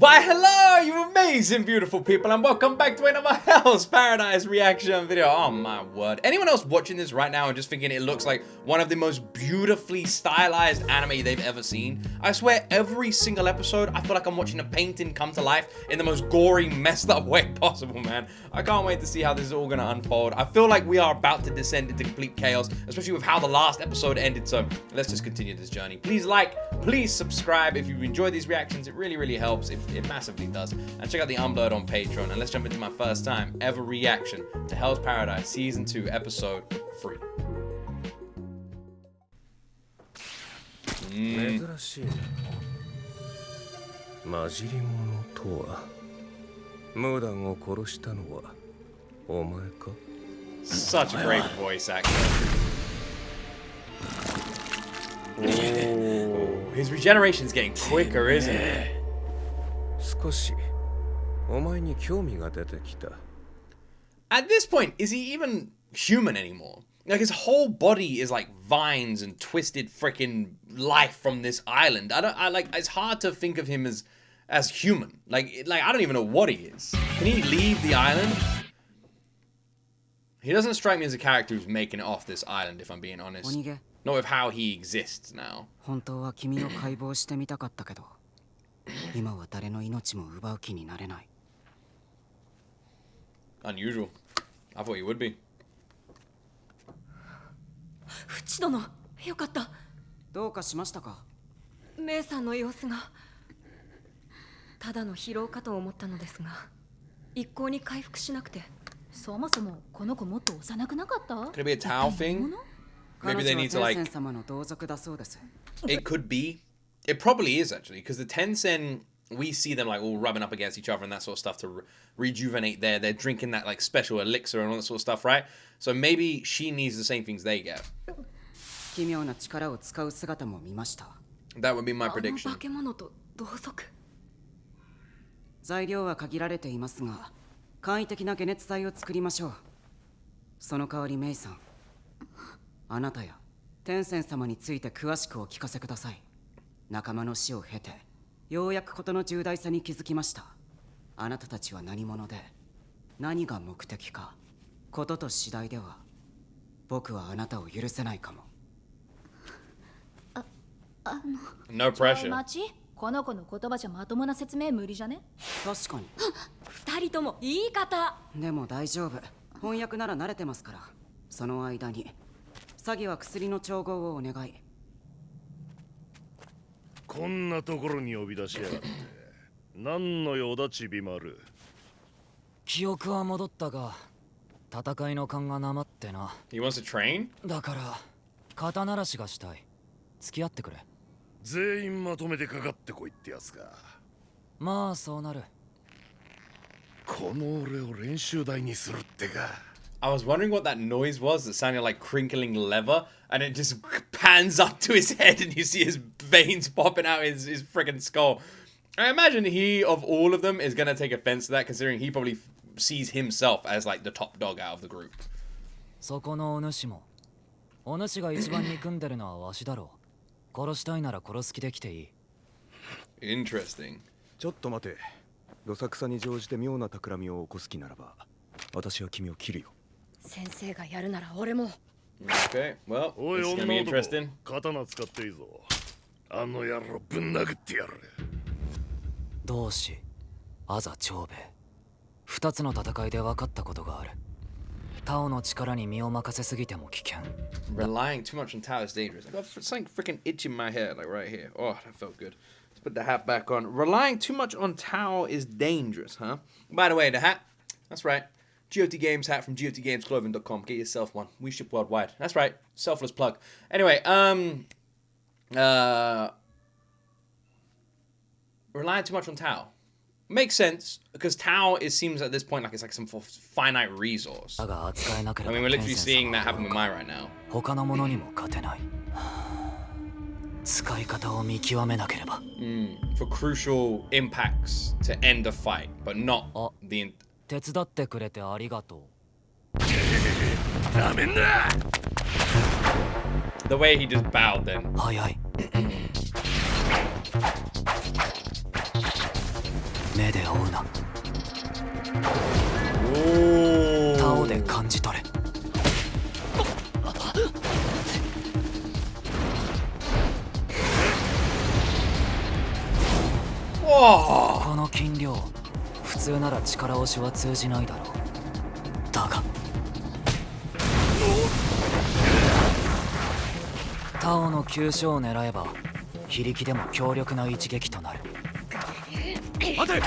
Why hello you amazing beautiful people and welcome back to another Hell's Paradise reaction video. Oh my word. Anyone else watching this right now and just thinking it looks like one of the most beautifully stylized anime they've ever seen? I swear every single episode I feel like I'm watching a painting come to life in the most gory, messed up way possible, man. I can't wait to see how this is all gonna unfold. I feel like we are about to descend into complete chaos, especially with how the last episode ended, so let's just continue this journey. Please like, please subscribe if you enjoy these reactions. It really helps. It massively does. And check out the Unblurred on Patreon. And let's jump into my first time ever reaction to Hell's Paradise Season 2, Episode 3. 珍しいな。混じり者とはムーダンを殺したのはお前か? Such a great voice actor. Oh, his regeneration's getting quicker, isn't it? 少しお前に興味が出てきた。 At this point, is he even human anymore? Like, his whole body is like vines and twisted freaking life from this island. It's hard to think of him as human. Like I don't even know what he is. Can he leave the island? He doesn't strike me as a character who's making it off this island, if I'm being honest. Not with how he exists now. 本当は君を解剖してみたかったけど、今は誰の命も奪う気になれない。 Unusual. I thought he would be. フチ殿、よかった。どうかしましたか？メイさんの様子がただの疲労かと思ったのですが、一向に回復しなくて。そもそもこの子もっと幼くなかった？ Could it be a Tao thing? Maybe they need to like. 天様の同族だそうです。 It could be. It probably is actually, because the Tencent, we see them like all rubbing up against each other and that sort of stuff to rejuvenate they're drinking that like special elixir and all that sort of stuff, right? So maybe she needs the same things they get. 奇妙な力を使う姿も見ました。 That would be my あの prediction. 化け物と同族。材料は限られていますが、簡易的な解熱剤を作りましょう。その代わりメイさん、あなたや天仙様について詳しくお聞かせください。仲間の死を経て、ようやく事の重大さに気づきました。あなたたちは何者で、何が目的か、ことと次第では、僕はあなたを許せないかも。No pressure. 待ち、この子の言葉じゃまともな説明無理じゃね？確かに。二人とも言い方。でも大丈夫。翻訳なら慣れてますから。その間に、詐欺は薬の調合をお願い。こんなところに呼び出しやがって。何の用だちびまる。記憶は戻ったが、戦いの勘がなまってな。He wants to train? だから、肩慣らしがしたい。付き合ってくれ。全員まとめてかかってこいってやつか。まあそうなる。この俺を練習台にするってか。I was wondering what that noise was that sounded like crinkling leather, and it just pans up to his head and you see his veins popping out his freaking skull. I imagine he, of all of them, is going to take offense to that, considering he probably sees himself as like the top dog out of the group. そこのお主も。お主が一番憎んでるのはわしだろう。殺したいなら殺す気で来ていい。Interesting. ちょっと待て。どさくさに乗じて妙な企みを起こす気ならば、私は君を切るよ。先生がやるなら俺も。Okay, well, おい it's 女 going to be 男 interesting. 刀使っていいぞ。あの野郎ぶん殴ってやる。同志、アザ長兵衛。二つの戦いで分かったことがある。タオの力に身を任せすぎても危険。Relying too much on Tao is dangerous. I got something freaking itch in my head, like right here. Oh, that felt good. Let's put the hat back on. Relying too much on Tao is dangerous, huh? By the way, the hat, that's right. G.O.T Games hat from GOTGamesClothing.com. Get yourself one. We ship worldwide. That's right. Selfless plug. Anyway, relying too much on Tao. Makes sense, because Tao seems at this point like it's like some finite resource. I mean, we're literally seeing that happen with Mai right now. 他の者にも勝てない。使い方を見極めなければ。For crucial impacts to end a fight, but not the... 手伝ってくれてありがとう。なめんな! The way he just bowed then. 早い。目で追うな。タオで感じ取れ。この斤量、普通なら力押しは通じないだろう。だがタオの急所を狙えば非力でも強力な一撃となる。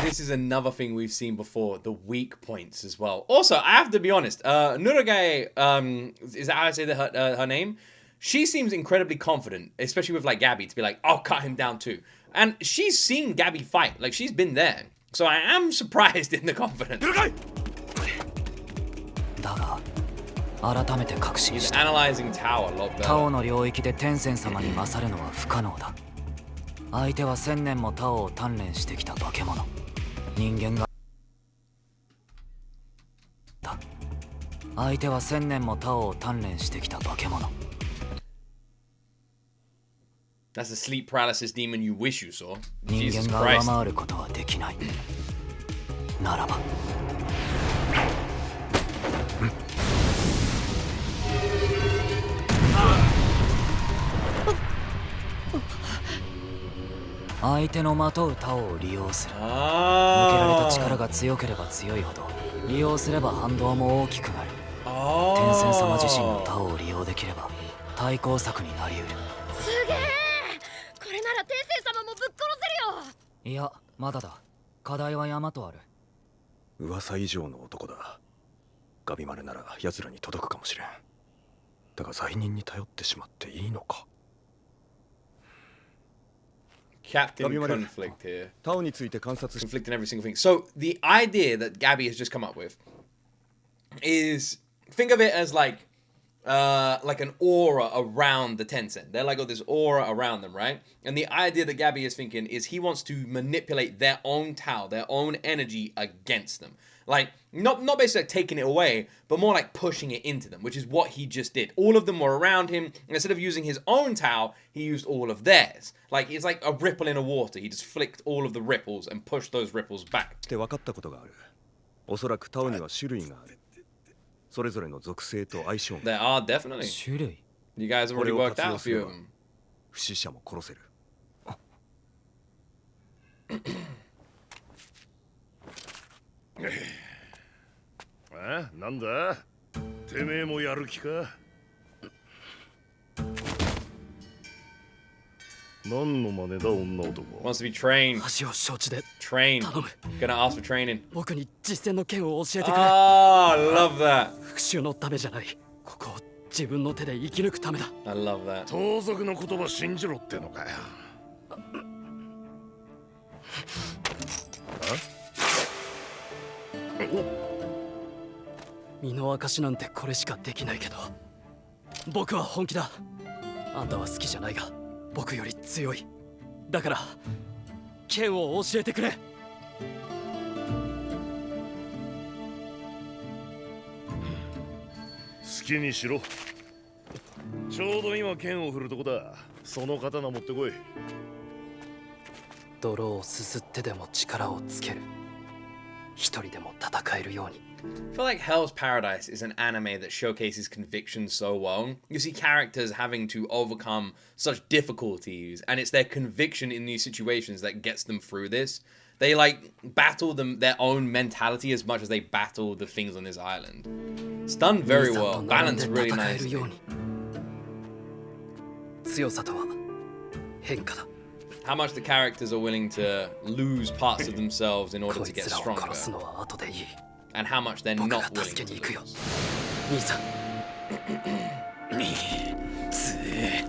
This is another thing we've seen before, the weak points as well. Also, I have to be honest, Nurage, is that how I say her name? She seems incredibly confident, especially with like Gabby, to be like, I'll cut him down too. And she's seen Gabby fight, like she's been there. So I am surprised in the confidence. だが改めて確信 He's した。 analyzing Tao a lot タオ better. の領域で天仙様に勝るのは不可能だ。相手は1000年もタオを鍛錬してきた化け物。人間が相手は1000年もタオを鍛錬してきた化け物。 That's the sleep paralysis demon you wish you saw. 人 Jesus 間が上 Christ. 回ることはできない。ならば相手のまとうタオを利用する。向けられた力が強ければ強いほど利用すれば反動も大きくなる。天仙様自身のタオを利用できれば対抗策になりうる。すげえ、これなら天仙様もぶっ殺せるよ。いや、まだだ。課題は山とある。噂以上の男だ。ガビマルなら奴らに届くかもしれん。だが罪人に頼ってしまっていいのか。 Captain conflict here. タオについて観察し Conflict in every single thing. So the idea that Gabby has just come up with is, think of it as like an aura around the Tencent. They're like got this aura around them, right? And the idea that Gabby is thinking is he wants to manipulate their own Tao, their own energy against them. Like, not basically like taking it away, but more like pushing it into them, which is what he just did. All of them were around him, and instead of using his own Tao, he used all of theirs. Like, it's like a ripple in a water. He just flicked all of the ripples and pushed those ripples back. て分かったことがある。おそらくタオには種類がある。それぞれの属性と相性が。 There are definitely. 種類 You guys have already worked out a few of them. 不死者も殺せる。あ、なんだ？てめえもやる気か？何の真似だ女男。 Wants to be trained. 話を承知で Trained. 頼む。 Gonna ask for training. 僕に実践の剣を教えてくれ。 Ah, love that. 復讐のためじゃない。ここを自分の手で生き抜くためだ。 I love that. 盗賊の言葉信じろってのかよ。身の証なんてこれしかできないけど、僕は本気だ。あんたは好きじゃないが僕より強い。だから剣を教えてくれ。好きにしろ。ちょうど今剣を振るとこだ。その刀持ってこい。泥をすすってでも力をつける。一人でも戦えるように。 I feel like Hell's Paradise is an anime that showcases conviction so well. You see characters having to overcome such difficulties, and it's their conviction in these situations that gets them through this. They like battle their own mentality as much as they battle the things on this island. It's done very well, balanced really nicely. 強さとは変化だ。 How much the characters are willing to lose parts of themselves in order こ to い get つらを stronger, 殺すのは後でいい。 and how much they're 僕 not が willing 助け to に行くよ。 lose. 兄さん。つえ、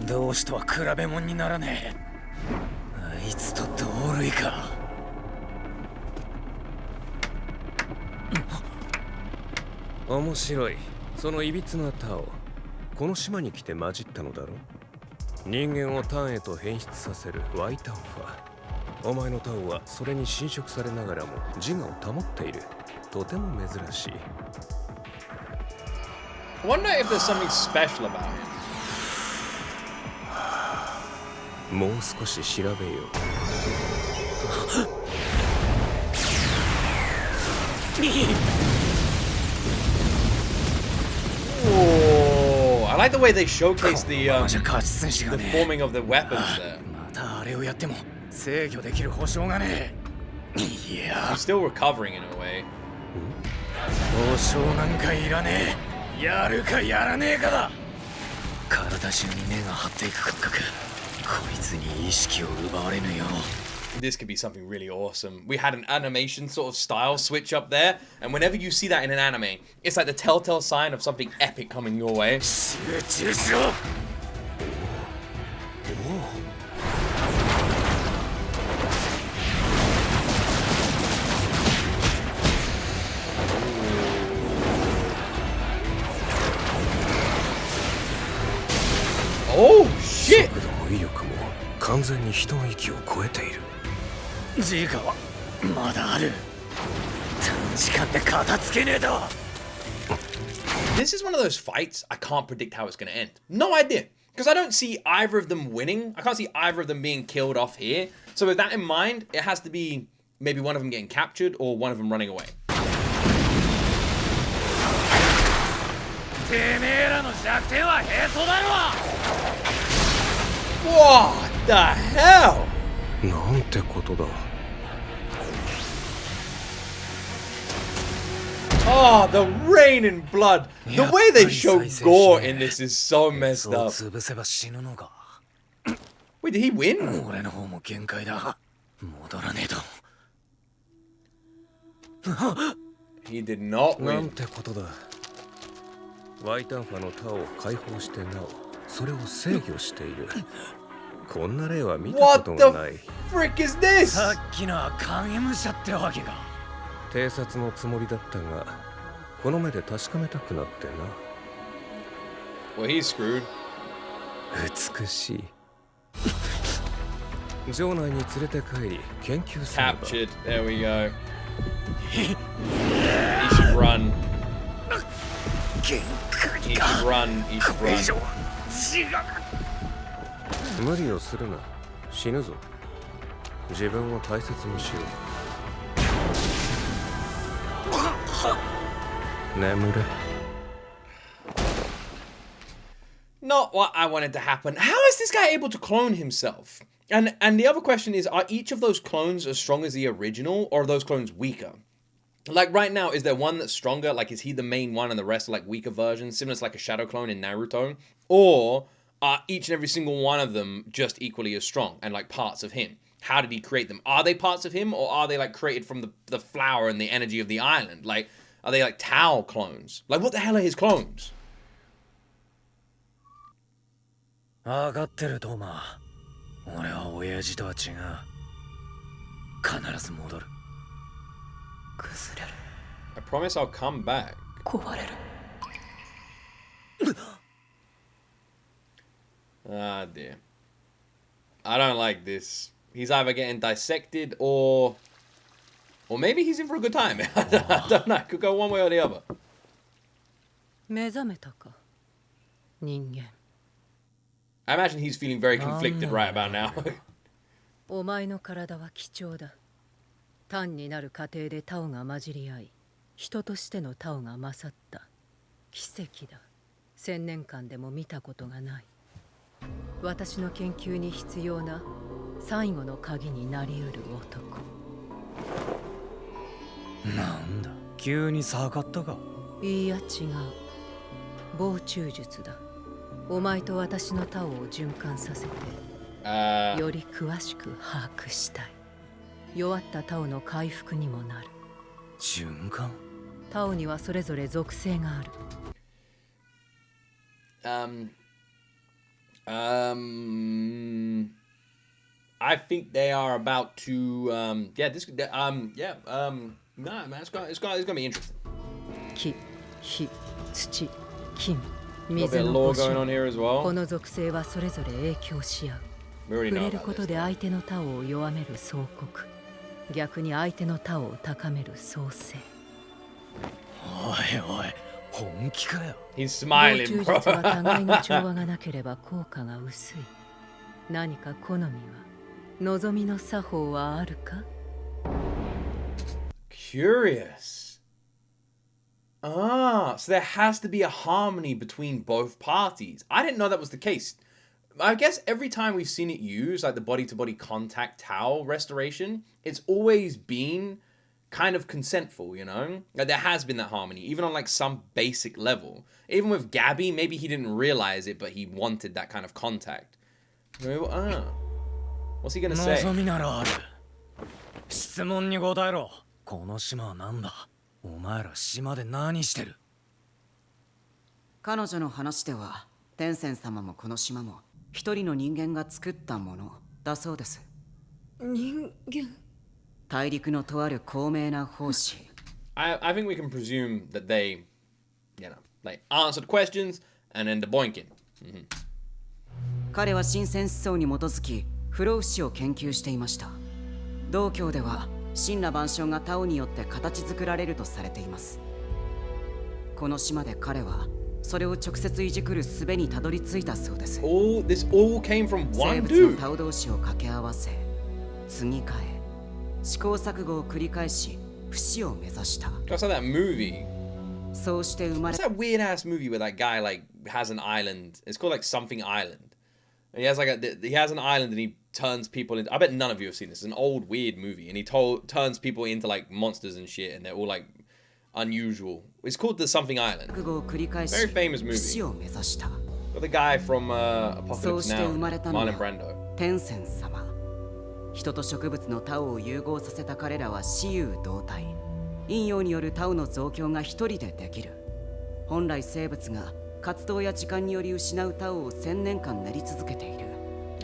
同志とは比べ物にならねえ。あいつと同類か。面白い。そのいびつなタオ、この島に来て混じったのだろ。人間をターンへと変質させるワイタンファ。お前のタオはそれに侵食されながらも自我を保っている。とても珍しい。 I wonder if there's something special about it. もう少し調べよう。Oh, I like the way they showcase the forming of the weapons there. またあれをやっても制御できる保証がねえ。いや、 He's still recovering in a way. 保証なんかいらねえ。やるかやらねえかだ。体中に根が張っていく感覚。こいつに意識を奪われぬよう。 This could be something really awesome. We had an animation sort of style switch up there, and whenever you see that in an anime, it's like the telltale sign of something epic coming your way. 集中しろ。 Oh shit! 速度も威力も完全に人の域を超えている。ジガはまだある。短時間で片付けねえと。 This is one of those fights I can't predict how it's going to end. No idea. Because I don't see either of them winning. I can't see either of them being killed off here. So with that in mind, it has to be maybe one of them getting captured or one of them running away. てめえらの弱点はへそだろ。 What the hell? なんてことだ。 Oh, the rain and blood. The way they show gore in this is so messed up. 潰せば死ぬのか。 Wait, did he win? 俺の方も限界だ。戻らねえと。 He did not なん win. てことだ。ワイタンファの他を解放してなおそれを制御している。こんな例は見たこ What と the がない。 frick is this? さっきのは影武者ってわけか。 偵察のつもりだったが、この目で確かめたくなってな。 Well, he's screwed. 美しい。城内に連れて帰り研究すれば。 Captured. There we go. He should run. He should run. He should run. 無理をするな。死ぬぞ。自分を大切にしよう。眠れ。 Not what I wanted to happen. How is this guy able to clone himself? And the other question is, are each of those clones as strong as the original, or are those clones weaker? Like right now, is there one that's stronger? Like, is he the main one and the rest are like weaker versions, similar to like a shadow clone in Naruto? Or are each and every single one of them just equally as strong and like parts of him? How did he create them? Are they parts of him, or are they like created from the flower and the energy of the island? Like, are they like Tao clones? Like, what the hell are his clones? 分かってるトーマ。俺は親父とは違う。必ず戻る。崩れる。 I promise I'll come back. 壊れる。 Ah, dear. I don't like this. He's either getting dissected or maybe he's in for a good time. I don't know. It could go one way or the other. 目覚めたか、人間。 I imagine he's feeling very conflicted right about now. お前の体は貴重だ。単になる過程でタオが混じり合い、人としてのタオが勝った。奇跡だ。1000年間でも見たことがない。私の研究に必要な最後の鍵になりうる男。なんだ、急に下がったか。いや違う。防虫術だ。お前と私のタオを循環させて、より詳しく把握したい。弱ったタオの回復にもなる。循環？タオにはそれぞれ属性がある。I think they are about to yeah, this nah, man, it's gonna be interesting. 木、火、土、金、 Got a 水 bit of の lore 5 going on 種。 here as well. この属性はそれぞれ影響し合う。 We already 触 know れる about こと this. で相手のタオを弱める総国。逆に相手のタオを高める創生。おいおい、本気かよ。 He's 防 smiling, 虫 bro. 術は互いの調和がなければ効果が薄い。何か好みは、望みの作法はあるか？ Curious. Ah, so there has to be a harmony between both parties. I didn't know that was the case. I guess every time we've seen it used, like the body-to-body contact towel restoration, it's always been kind of consentful, you know? Like there has been that harmony, even on like some basic level. Even with Gabby, maybe he didn't realize it, but he wanted that kind of contact. What's he gonna say? 望みならある。質問に答えろ。この島は何だ？お前ら島で何してる？彼女の話では、天仙様もこの島も一人の人間が作ったものだそうです。人間。大陸のとある高名な法師。I think we can presume that they, you know, like answered questions and then the boinking. 彼は神仙思想に基づき不老不死を研究していました。道教では神羅万象がタオによって形作られるとされています。この島で彼はそれを直接いじくる術にたどり着いたそうです。This all came from 生 one 物 dude. のタオ同士を掛け合わせ、継ぎ替え、試行錯誤を繰り返し不死を目指した。That's like that movie. そうして生まれ What's that weird ass movie where that guy like has an island? It's called like something island. And he has like he has an island and he turns people into. I bet none of you have seen this. It's an old weird movie, and he turns people into like monsters and shit, and they're all like unusual. It's called the Something Island. Very famous movie. Got the guy from Apocalypse Now, Marlon Brando. 天仙様。人と植物のタオを融合させた彼らは雌雄同体。陰陽によるタオの増強が一人でできる。本来生物が活動や時間により失うタオを1000年間練り続けている。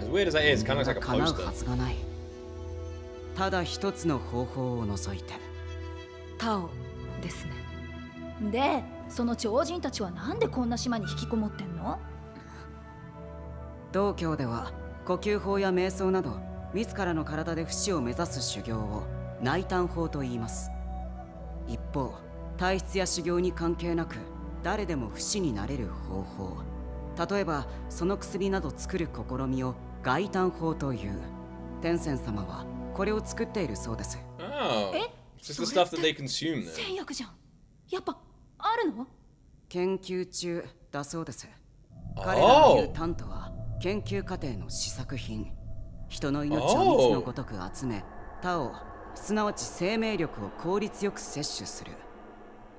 As weird as that is, it kind of looks like a 叶う poster. はずがない。ただ一つの方法を除いて。タオですね。で、その超人たちはなんでこんな島に引きこもってんの？道教では呼吸法や瞑想など自らの体で不死を目指す修行を内丹法と言います。一方、体質や修行に関係なく誰でも不死になれる方法、例えばその薬など作る試みを外丹法という。天仙様はこれを作っているそうです。Oh, it's the stuff that they consume then. 戦薬じゃん。やっぱあるの？研究中だそうです。彼らの言う丹とは研究過程の試作品。人の命を蜜のごとく集め、他をすなわち生命力を効率よく摂取する。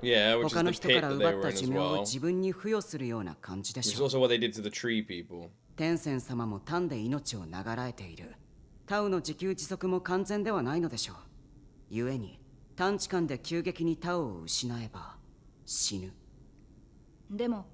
Yeah, which is 他の the 人 pit から that 奪 they っ were た in 寿 as 命を well. 自分に付与するような感じで Which し is ょう。 also what they did to the tree people. 天仙様も丹で命を流らえている。タウの自給自足も完全ではないのでしょう。故に短時間で急激にタウを失えば死ぬ。でも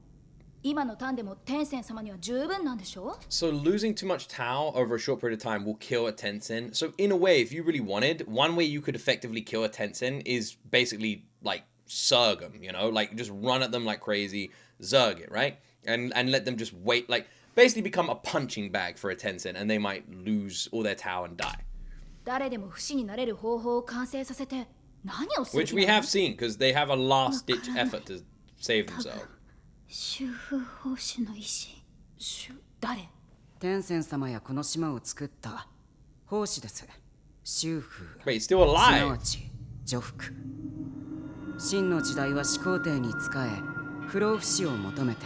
今のタンでも天仙様には十分なんでしょ？ So losing too much Tao over a short period of time will kill a Tencent. So in a way, if you really wanted, one way you could effectively kill a Tencent is basically like Zerg them, you know? Like just run at them like crazy, Zerg it, right? And let them just wait, like basically become a punching bag for a Tencent and they might lose all their Tao and die. 誰でも不死になれる方法を完成させて何をする Which we have seen because they have a last-ditch effort to save themselves. 修復方針の意志。誰？天仙様やこの島を作った法師です。修復。 Wait, it's still すな alive. わち除服。秦の時代は始皇帝に仕え、不老不死を求めて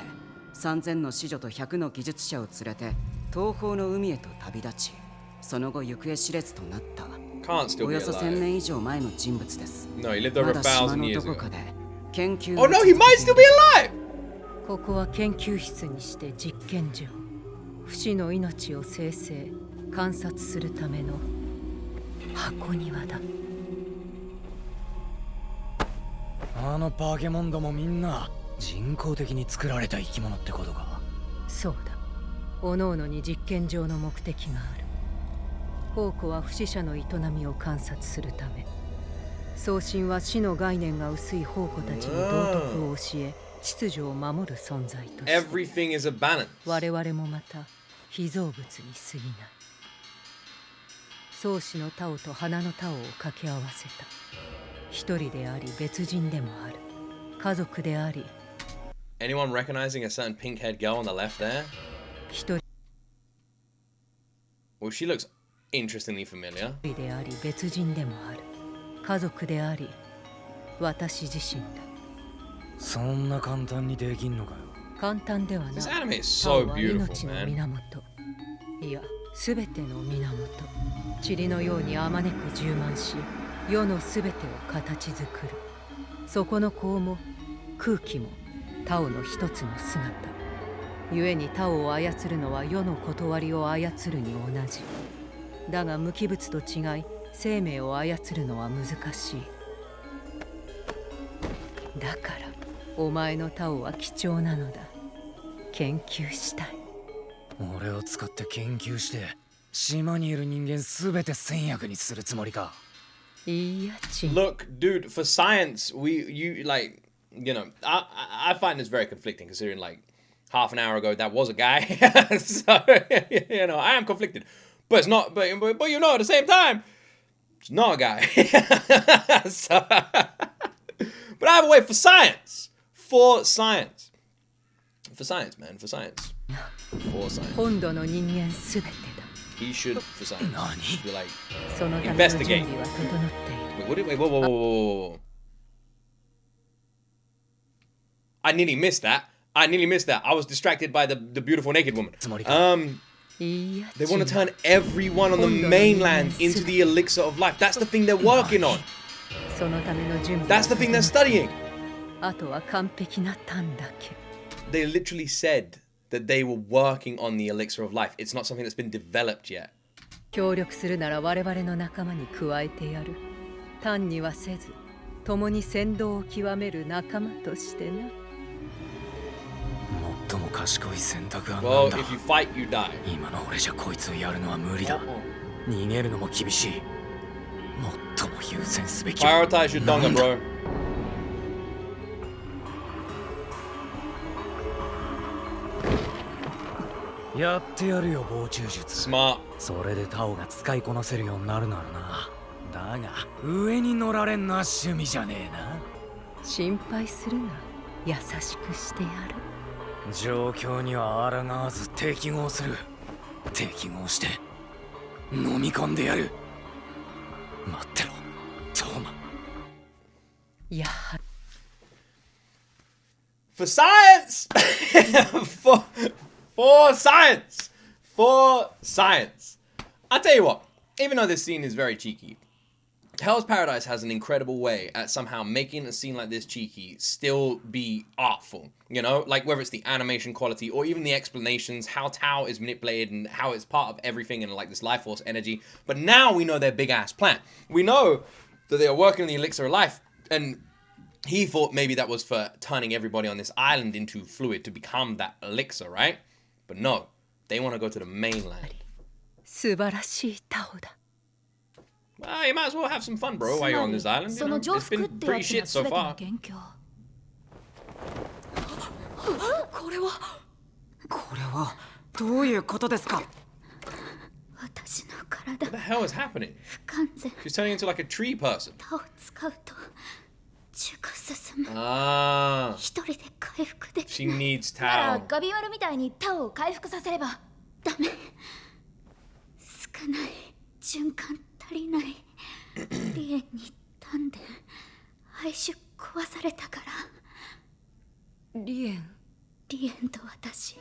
3000の子女と100の技術者を連れて東方の海へと旅立ち、その後行方知れずとなった。 Can't still お be よそ1000 alive. 年以上前の人物です。 No, he lived over ま a だ島 thousand の years どこ ago. かで研究 Oh no, he might still be alive! ここは研究室にして実験場。不死の命を生成観察するための箱庭だ。あのバケモンどもみんな人工的に作られた生き物ってことか。そうだ。各々に実験上の目的がある。宝庫は不死者の営みを観察するため、送信は死の概念が薄い宝庫たちに道徳を教え、秩序を守る存在として、 Everything is a balance. 我々もまた被造物に過ぎない。宗師のタオと花のタオを掛け合わせた。一人であり別人でもある。家族であり。 Anyone recognizing a certain pink-haired girl on the left there? 一人 Well, she looks interestingly familiar. であり別人でもある。家族であり私自身だ。そんな簡単にできんのかよ。簡単ではない。 This anime is タオ so は beautiful, 命の man. 源。いや、すべての源。塵のようにあまねく充満し、世のすべてを形作る。そこの光も空気もタオの一つの姿。故にタオを操るのは世の断りを操るに同じ。だが無機物と違い、生命を操るのは難しい。だからお前のタオは貴重なのだ。研究したい。俺を使って研究して島にいる人間すべて戦役にするつもりか。いいや、ち。 Look, dude, for science, you like, you know, I find this very conflicting considering like half an hour ago that was a guy. So, you know, I am conflicted. But it's not, but you know, at the same time, it's not a guy. So, but either way, for science, man, for science.本土の人間すべてだ。 He should, for science, be like, そのための準備は整っている。 wait, whoa. I nearly missed that. I was distracted by the beautiful naked woman. They want to turn everyone on the mainland into the elixir of life. That's the thing they're working on. そのための準備。 That's the thing they're studying. あとは完璧な単だけ。 They literally said that they were working on the elixir of life. It's not something that's been developed yet. 協力するなら我々の仲間に加えてやる。単にはせず、共に先導を極める仲間としてな。最も賢い選択は Well, 何だ。 if you fight, you die. 今の俺じゃこいつをやるのは無理だ。逃げるのも厳しい。最も優先すべきは Prioritize your donga, bro. やってやるよ傍注術。 Smart. それでタオが使いこなせるようになるならな。だが上に乗られんのは趣味じゃねえな。心配するな。優しくしてやる。状況には抗わず適合する。適合して飲み込んでやる。待ってろ、トーマ。やはり。 For science! For science! For science! I'll tell you what, even though this scene is very cheeky, Hell's Paradise has an incredible way at somehow making a scene like this cheeky still be artful. You know, like whether it's the animation quality or even the explanations, how Tao is manipulated and how it's part of everything and like this life force energy. But now we know their big ass plan. We know that they are working on the elixir of life, and he thought maybe that was for turning everybody on this island into fluid to become that elixir, right? But no, they want to go to the mainland. 素晴らしいタオだ。 Well, you might as well have some fun, bro, while you're on this island. You そ know, の上 it's 服っ been てや pretty つ shit が so 全ての far. 元凶。これはどういうことですか。私の体 What the hell is happening? 不完全。 She's turning into like a tree person. 他を使うと熟進む。 Ah, 一人で回復でき she ない。 needs なら Tao. ガビワルみたいにタオを回復させればダメ。少ない循環足りない。リエンに丹田配種壊されたから。リエン。リエンと私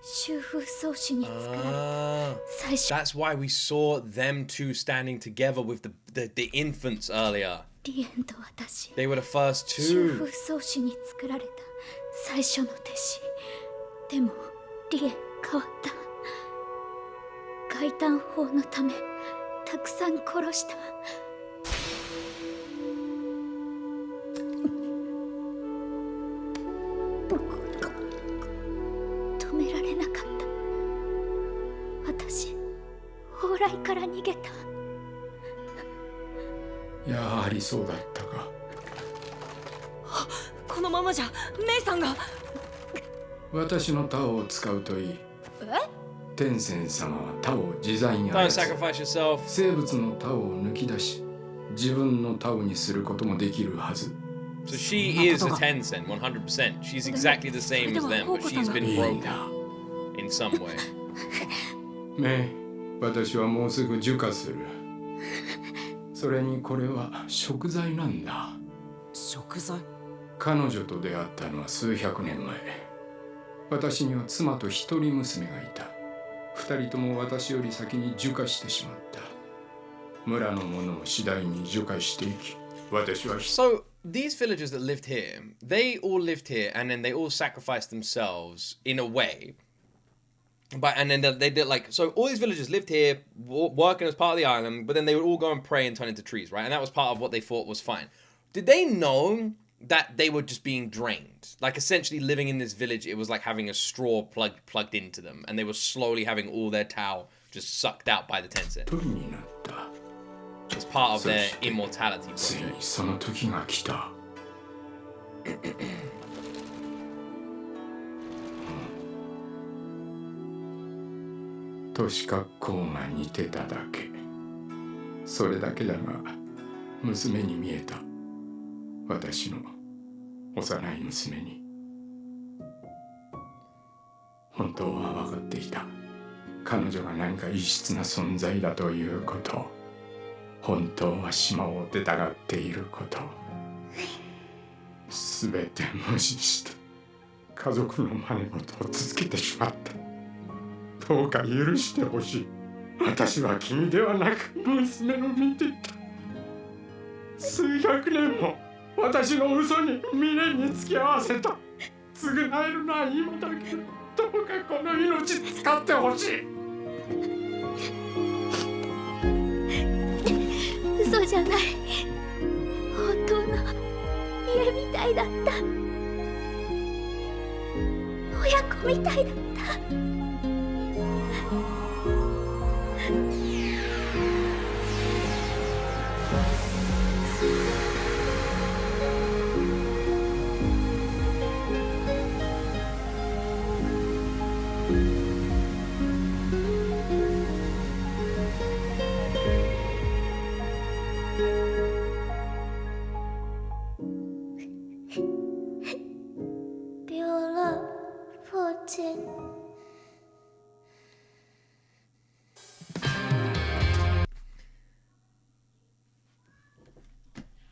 修復装置に作られた Ah, 最初。 that's why we saw them two standing together with the infants earlier. リエンと私 They were the first 修 two. 復装置に作られた最初の弟子。でもリエン変わった。外炭法のためたくさん殺した。止められなかった。私蓬莱から逃げた。やはりそうだったか。このままじゃメイさんが。私のタオを使うといい。天仙様はタオを自在に Don't 操る。 sacrifice yourself. 生物のタオを抜き出し、自分のタオにすることもできるはず。 So she is a Tencent, 100%. She's exactly the same as them, but she's い been い broken んだ。 in some way. メイ、私はもうすぐ受化する。それにこれは食材なんだ。食材。彼女と出会ったのは数百年前。私には妻と一人娘がいた。二人とも私より先に受化してしまった。村の者も次第に受化していき、私は So these villagers that lived here, they all lived here, and then they all sacrificed themselves in a way. But and then they did like, so all these villagers lived here, working as part of the island, but then they would all go and pray and turn into trees, right? And that was part of what they thought was fine. Did they know that they were just being drained? Like essentially living in this village, it was like having a straw plugged into them, and they were slowly having all their Tao just sucked out by the Tencent. It's part of their immortality project. その時が来た。年格好が似てただけ。それだけだが、娘に見えた。私の幼い娘に。本当は分かっていた。彼女が何か異質な存在だということ。本当は島を出たがっていること。すべて無視して家族の真似事を続けてしまった。どうか許してほしい。私は君ではなく娘を見ていた。数百年も私の嘘に未練に付き合わせた。償えるのは今だけ。どうかこの命使ってほしい。嘘じゃない。本当の家みたいだった。親子みたいだった。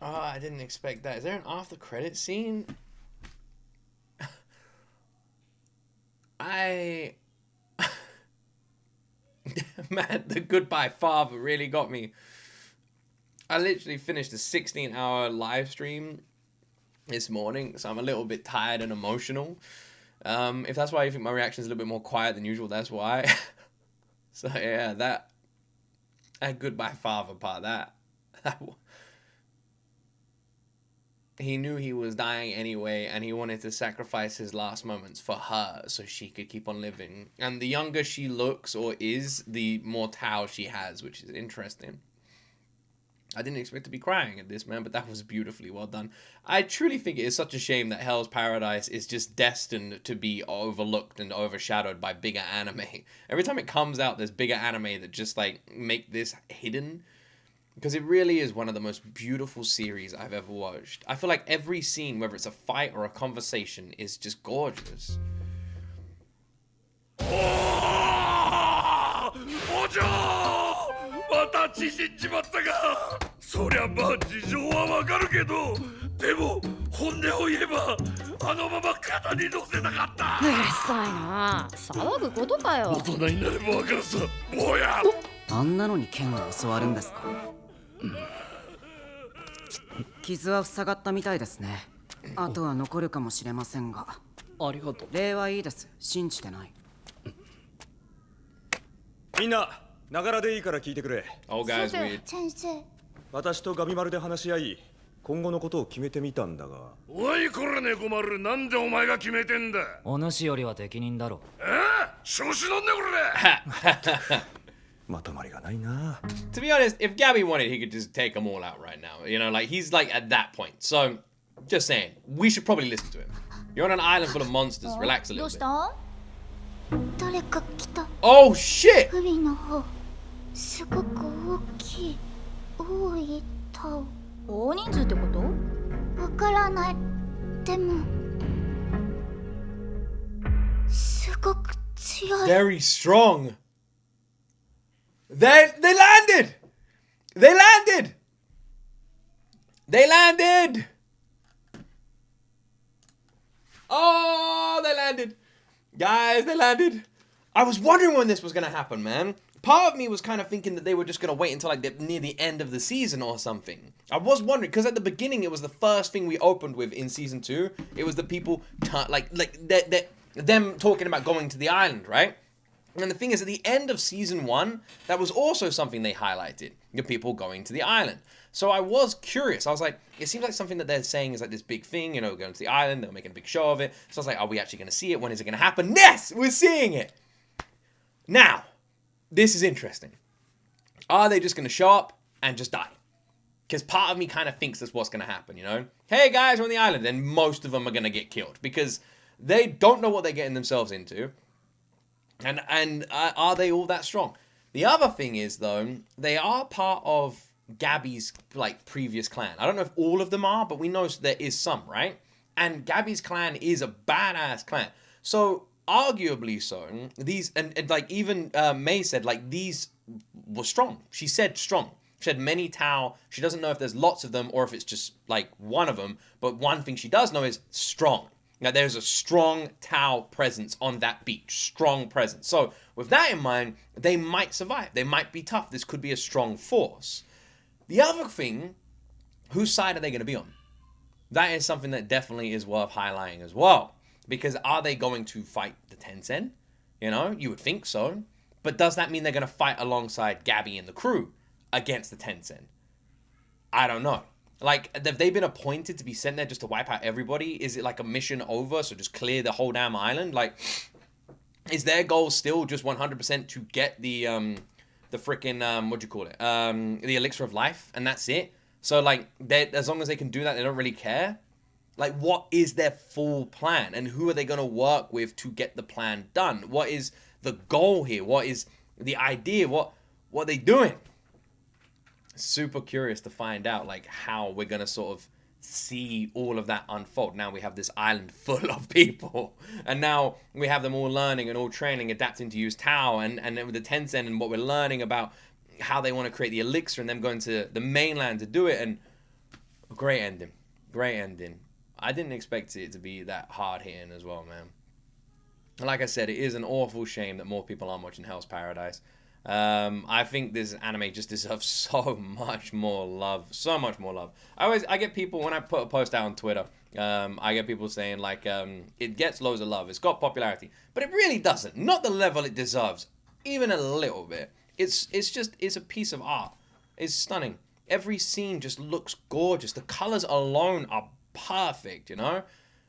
Oh, I didn't expect that. Is there an after credit scene? Man, the goodbye father really got me. I literally finished a 16-hour live stream this morning, so I'm a little bit tired and emotional. If that's why you think my reaction is a little bit more quiet than usual, that's why. So yeah, that goodbye father part, that he knew he was dying anyway, and he wanted to sacrifice his last moments for her so she could keep on living. And the younger she looks or is, the more Tao she has, which is interesting. I didn't expect to be crying at this, man, but that was beautifully well done. I truly think it is such a shame that Hell's Paradise is just destined to be overlooked and overshadowed by bigger anime. Every time it comes out, there's bigger anime that just, like, make this hidden. Because it really is one of the most beautiful series I've ever watched. I feel like every scene, whether it's a fight or a conversation, is just gorgeous. Oh. あんなのに剣を教わるんですか。傷は塞がったみたいですね。あとは残るかもしれませんが。ありがとう。礼はいいです。信じてない。みんな、ながらでいいから聞いてくれ。先生。私とガビマルで話し合い、今後のことを決めてみたんだが。おいこら猫丸、なんでお前が決めてんだ。お主よりは適任だろ。調子乗んねこれ。まとまりがないな。 To be honest, if Gabby wanted, he could just take them all out right now. You know, like, he's like at that point. So, just saying, we should probably listen to him. You're on an island full of monsters. Relax a little bit. 誰か来た。 Oh, shit! 海の方、すごく大きい、多いタオ。大人数ってこと？わからない。でも、すごく強い。 Very strong. They landed! They landed! They landed! Oh, they landed. Guys, they landed. I was wondering when this was going to happen, man. Part of me was kind of thinking that they were just going to wait until like near the end of the season or something. I was wondering, because at the beginning, it was the first thing we opened with in season 2. It was the people, them talking about going to the island, right? And the thing is, at the end of season 1, that was also something they highlighted. The people going to the island. So I was curious. I was like, it seems like something that they're saying is like this big thing, you know, going to the island. They're making a big show of it. So I was like, are we actually going to see it? When is it going to happen? Yes, we're seeing it. Now, this is interesting. Are they just going to show up and just die? Because part of me kind of thinks that's what's going to happen, you know? Hey, guys, we're on the island. And most of them are going to get killed. Because they don't know what they're getting themselves into. And are they all that strong? The other thing is, though, they are part of Gabby's, like, previous clan. I don't know if all of them are, but we know there is some, right? And Gabby's clan is a badass clan. So, arguably so, these, and like, even May said, like, these were strong. She said strong. She had many Tau. She doesn't know if there's lots of them or if it's just, like, one of them. But one thing she does know is strong. Now, there's a strong Tau presence on that beach. Strong presence. So, with that in mind, they might survive. They might be tough. This could be a strong force. The other thing, whose side are they going to be on? That is something that definitely is worth highlighting as well. Because are they going to fight the Tencent? You know, you would think so. But does that mean they're going to fight alongside Gabby and the crew against the Tencent? I don't know. Like, have they been appointed to be sent there just to wipe out everybody? Is it like a mission over, so just clear the whole damn island? Like, is their goal still just 100% to get the freaking, what do you call it? The elixir of life, and that's it? So, like, as long as they can do that, they don't really care? Like, what is their full plan? And who are they going to work with to get the plan done? What is the goal here? What is the idea? What are they doing? Super curious to find out, like, how we're going to sort of see all of that unfold. Now we have this island full of people. And now we have them all learning and all training, adapting to use Tau. And then with the Tencent and what we're learning about how they want to create the elixir and them going to the mainland to do it. And great ending. Great ending. I didn't expect it to be that hard hitting as well, man. Like I said, it is an awful shame that more people aren't watching Hell's Paradise. I think this anime just deserves so much more love. So much more love. I get people, when I put a post out on Twitter, I get people saying, like, it gets loads of love. It's got popularity. But it really doesn't. Not the level it deserves. Even a little bit. It's a piece of art. It's stunning. Every scene just looks gorgeous. The colors alone are perfect, you know?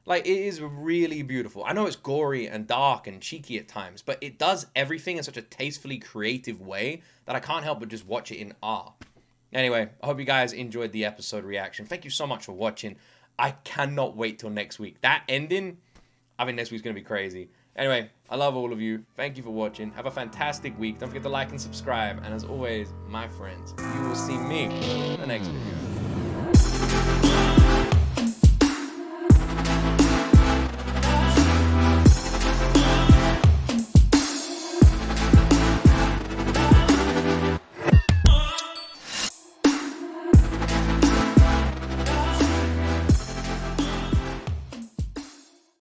Like, it is really beautiful. I know it's gory and dark and cheeky at times, but it does everything in such a tastefully creative way that I can't help but just watch it in awe. Anyway, I hope you guys enjoyed the episode reaction. Thank you so much for watching. I cannot wait till next week. That ending, I think next week's going to be crazy. Anyway, I love all of you. Thank you for watching. Have a fantastic week. Don't forget to like and subscribe. And as always, my friends, you will see me in the next video.